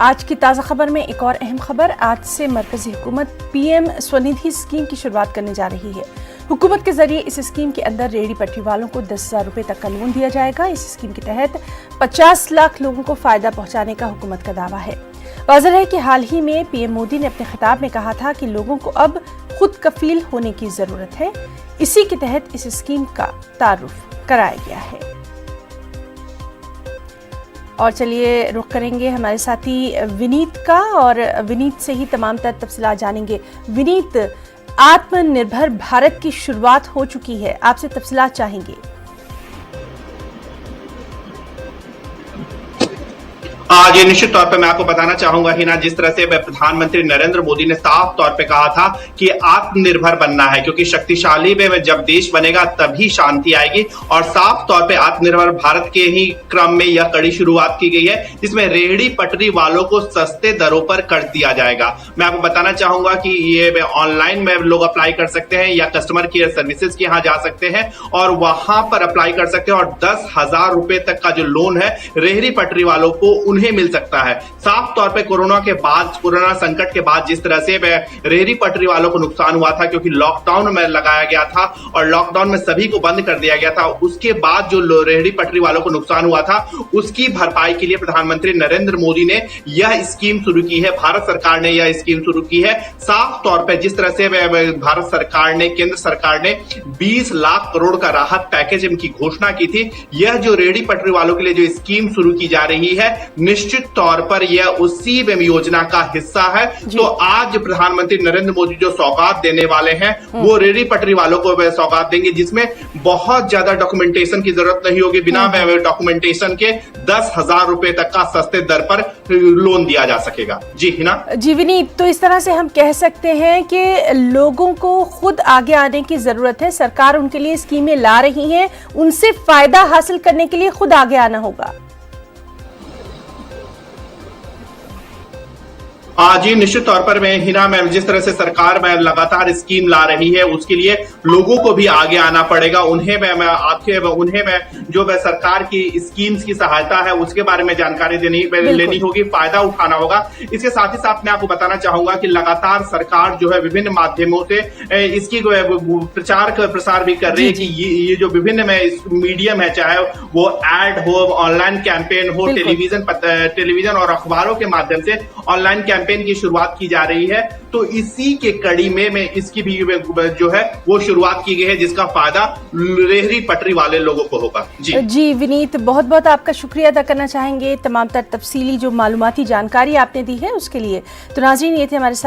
आज की ताज़ा खबर में एक और अहम खबर। आज से मरकजी हुकूमत पीएम स्वनिधि स्कीम की शुरुआत करने जा रही है। हुकूमत के जरिए इस स्कीम के अंदर रेहड़ी पटरी वालों को 10,000 रुपये तक का लोन दिया जाएगा। इस स्कीम के तहत 50 लाख लोगों को फायदा पहुंचाने का हुकूमत का दावा है। वाज़ेह है कि हाल ही में पीएम मोदी ने अपने खिताब में कहा था कि लोगों को अब खुद कफील होने की जरूरत है। इसी के तहत इस स्कीम का तारुफ कराया गया है। और चलिए रुख करेंगे हमारे साथी विनीत का, और विनीत से ही तमाम तफसीलात जानेंगे। विनीत, आत्मनिर्भर भारत की शुरुआत हो चुकी है, आपसे तफसीलात चाहेंगे। जी निश्चित तौर पर मैं आपको बताना चाहूंगा हिना, जिस तरह से प्रधानमंत्री नरेंद्र मोदी ने साफ तौर पे कहा था कि आत्मनिर्भर बनना है, क्योंकि शक्तिशाली में जब देश बनेगा तभी शांति आएगी। और साफ तौर पे आत्मनिर्भर भारत के ही क्रम में यह कड़ी शुरुआत की गई है, जिसमें रेहड़ी पटरी वालों को सस्ते दरों पर कर्ज दिया जाएगा। मैं आपको बताना चाहूंगा कि ये ऑनलाइन में लोग अप्लाई कर सकते हैं या कस्टमर केयर सर्विसेज के यहाँ जा सकते हैं और वहां पर अप्लाई कर सकते हैं। और 10,000 रुपए तक का जो लोन है रेहड़ी पटरी वालों को उन्हें मिल सकता है। साफ तौर पे कोरोना संकट के बाद जिस तरह से रेहड़ी पटरी वालों को नुकसान हुआ था, क्योंकि लॉकडाउन में लगाया गया था और लॉकडाउन में सभी को बंद कर दिया गया था, उसके बाद जो रेहड़ी पटरी वालों को नुकसान हुआ था उसकी भरपाई के लिए प्रधानमंत्री नरेंद्र मोदी ने यह स्कीम शुरू की है। भारत सरकार ने यह स्कीम शुरू की है। साफ तौर पर जिस तरह से भारत सरकार ने, केंद्र सरकार ने 20 लाख करोड़ का राहत पैकेज की घोषणा की थी, यह जो रेहड़ी पटरी वालों के लिए जो स्कीम शुरू की जा रही है निश्चित तौर पर यह उसी योजना का हिस्सा है। तो आज प्रधानमंत्री नरेंद्र मोदी जो सौगात देने वाले हैं वो रेहड़ी पटरी वालों को सौगात देंगे, जिसमें बहुत ज्यादा डॉक्यूमेंटेशन की जरूरत नहीं होगी। बिना डॉक्यूमेंटेशन के 10,000 रुपए तक का सस्ते दर पर लोन दिया जा सकेगा। जी हिना। जी विनीत, तो इस तरह से हम कह सकते हैं कि लोगों को खुद आगे आने की जरूरत है। सरकार उनके लिए स्कीमें ला रही है, उनसे फायदा हासिल करने के लिए खुद आगे आना होगा। जी निश्चित तौर पर मैं हिना, मैं जिस तरह से सरकार में लगातार स्कीम ला रही है उसके लिए लोगों को भी आगे आना पड़ेगा। उन्हें जो सरकार की स्कीम्स की सहायता है उसके बारे में जानकारी लेनी होगी, फायदा उठाना होगा। इसके साथ ही साथ मैं आपको बताना चाहूंगा कि लगातार सरकार जो है विभिन्न माध्यमों से इसकी प्रचार प्रसार भी कर रही है कि ये जो विभिन्न मीडियम है, चाहे वो एड हो, ऑनलाइन कैंपेन हो, टेलीविजन और अखबारों के माध्यम से ऑनलाइन कैंपेन की शुरुआत की जा रही है। तो इसी के कड़ी में इसकी भी जो है वो शुरुआत की गई है, जिसका फायदा रेहड़ी पटरी वाले लोगों को होगा। जी विनीत, बहुत बहुत आपका शुक्रिया अदा करना चाहेंगे तमाम तफसीली जो मालूमाती जानकारी आपने दी है उसके लिए। तो नाज़रीन, ये थे हमारे